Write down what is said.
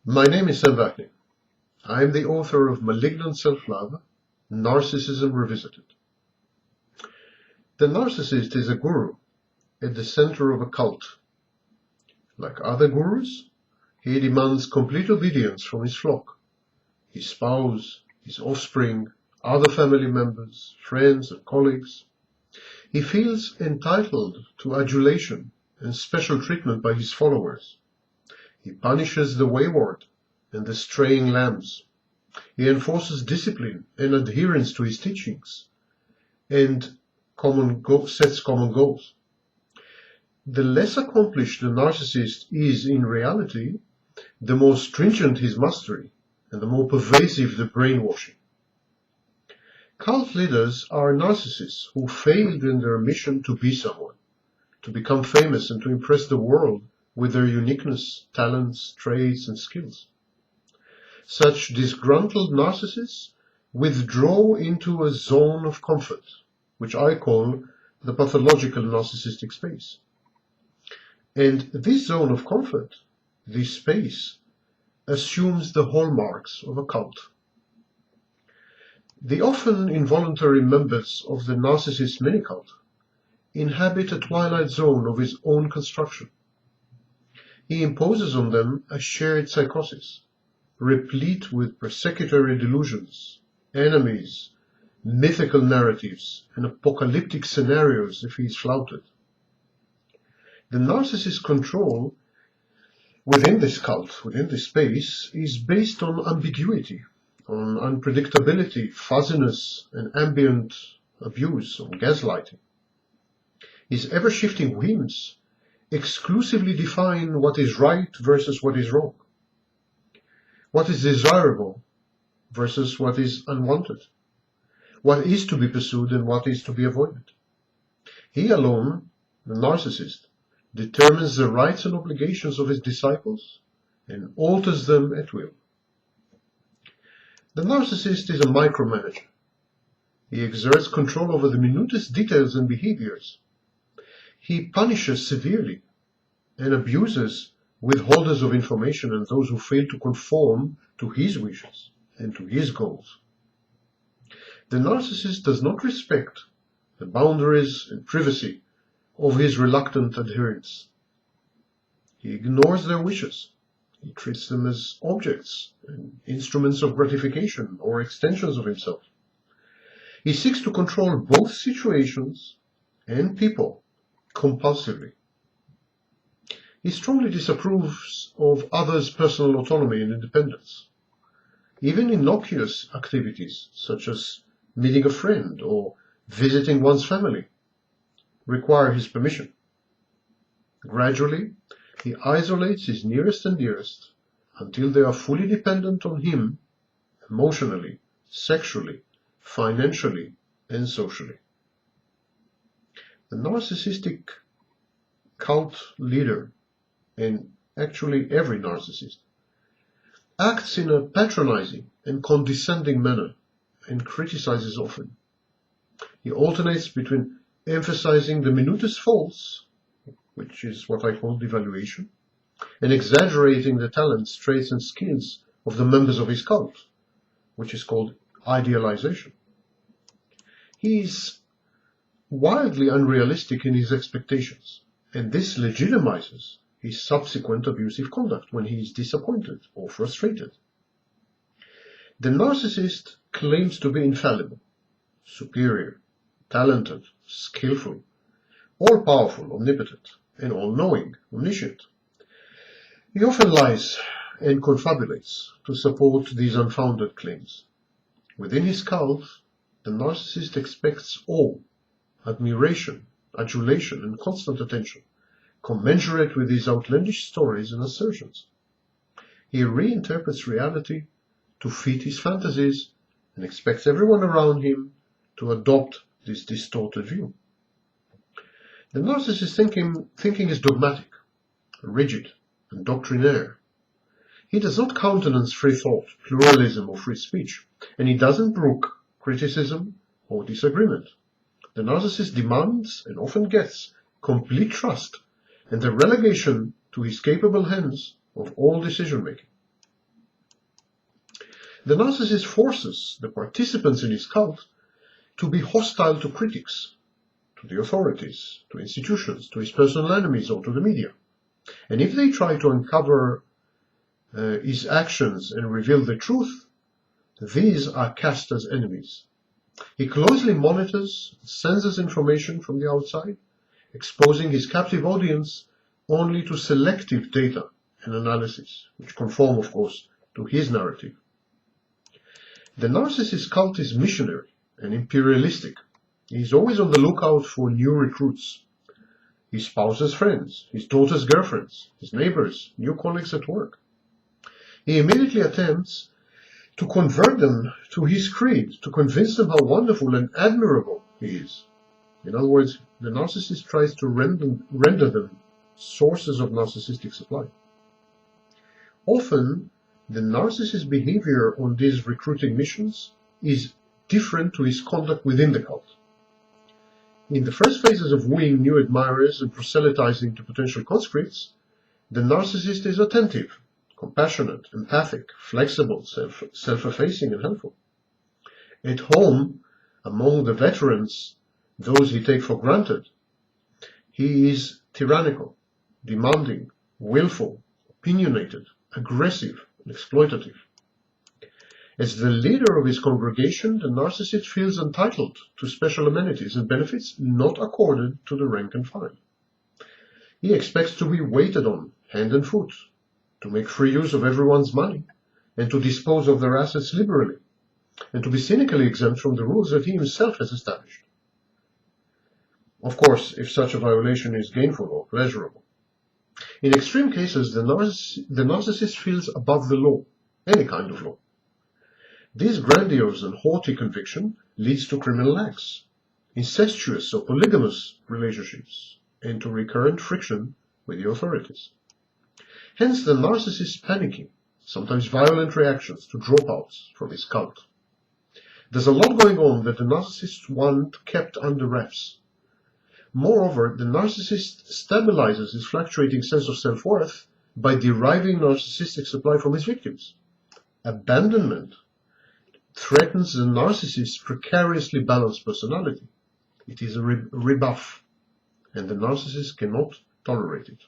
My name is Vaknin. I am the author of Malignant Self-Love, Narcissism Revisited. The narcissist is a guru at the center of a cult. Like other gurus, he demands complete obedience from his flock, his spouse, his offspring, other family members, friends and colleagues. He feels entitled to adulation and special treatment by his followers. He punishes the wayward and the straying lambs. He enforces discipline and adherence to his teachings and sets common goals. The less accomplished the narcissist is in reality, the more stringent his mastery and the more pervasive the brainwashing. Cult leaders are narcissists who failed in their mission to be someone, to become famous and to impress the world with their uniqueness, talents, traits, and skills. Such disgruntled narcissists withdraw into a zone of comfort, which I call the pathological narcissistic space. And this zone of comfort, this space, assumes the hallmarks of a cult. The often involuntary members of the narcissist's mini-cult inhabit a twilight zone of his own construction. He imposes on them a shared psychosis, replete with persecutory delusions, enemies, mythical narratives, and apocalyptic scenarios if he is flouted. The narcissist's control within this cult, within this space, is based on ambiguity, on unpredictability, fuzziness, and ambient abuse, on gaslighting. His ever-shifting whims exclusively define what is right versus what is wrong, what is desirable versus what is unwanted, what is to be pursued and what is to be avoided. He alone, the narcissist, determines the rights and obligations of his disciples and alters them at will. The narcissist is a micromanager. He exerts control over the minutest details and behaviors. He punishes severely and abuses withholders of information and those who fail to conform to his wishes and to his goals. The narcissist does not respect the boundaries and privacy of his reluctant adherents. He ignores their wishes. He treats them as objects and instruments of gratification or extensions of himself. He seeks to control both situations and people compulsively. He strongly disapproves of others' personal autonomy and independence. Even innocuous activities, such as meeting a friend or visiting one's family, require his permission. Gradually, he isolates his nearest and dearest until they are fully dependent on him emotionally, sexually, financially, and socially. The narcissistic cult leader, and actually every narcissist, acts in a patronizing and condescending manner and criticizes often. He alternates between emphasizing the minutest faults, which is what I call devaluation, and exaggerating the talents, traits, and skills of the members of his cult, which is called idealization. He is wildly unrealistic in his expectations, and this legitimizes his subsequent abusive conduct when he is disappointed or frustrated. The narcissist claims to be infallible, superior, talented, skillful, all-powerful, omnipotent, and all-knowing, omniscient. He often lies and confabulates to support these unfounded claims. Within his cult, the narcissist expects awe, admiration, adulation, and constant attention, commensurate with his outlandish stories and assertions. He reinterprets reality to fit his fantasies and expects everyone around him to adopt this distorted view. The narcissist's thinking is dogmatic, rigid, and doctrinaire. He does not countenance free thought, pluralism, or free speech, and he doesn't brook criticism or disagreement. The narcissist demands, and often gets, complete trust and the relegation to his capable hands of all decision-making. The narcissist forces the participants in his cult to be hostile to critics, to the authorities, to institutions, to his personal enemies, or to the media. And if they try to uncover his actions and reveal the truth, these are cast as enemies. He closely monitors, censors information from the outside, exposing his captive audience only to selective data and analysis, which conform, of course, to his narrative. The narcissist cult is missionary and imperialistic. He is always on the lookout for new recruits. His spouse's friends, his daughter's girlfriends, his neighbors, new colleagues at work. He immediately attempts to convert them to his creed, to convince them how wonderful and admirable he is. In other words, the narcissist tries to render them sources of narcissistic supply. Often, the narcissist's behavior on these recruiting missions is different to his conduct within the cult. In the first phases of wooing new admirers and proselytizing to potential conscripts, the narcissist is attentive, compassionate, empathic, flexible, self-effacing, and helpful. At home, among the veterans, those he takes for granted, he is tyrannical, demanding, willful, opinionated, aggressive, and exploitative. As the leader of his congregation, the narcissist feels entitled to special amenities and benefits not accorded to the rank and file. He expects to be waited on, hand and foot, to make free use of everyone's money, and to dispose of their assets liberally, and to be cynically exempt from the rules that he himself has established. Of course, if such a violation is gainful or pleasurable. In extreme cases, the narcissist feels above the law, any kind of law. This grandiose and haughty conviction leads to criminal acts, incestuous or polygamous relationships, and to recurrent friction with the authorities. Hence the narcissist's panicking, sometimes violent reactions to dropouts from his cult. There's a lot going on that the narcissists want kept under wraps. Moreover, the narcissist stabilizes his fluctuating sense of self-worth by deriving narcissistic supply from his victims. Abandonment threatens the narcissist's precariously balanced personality. It is a rebuff, and the narcissist cannot tolerate it.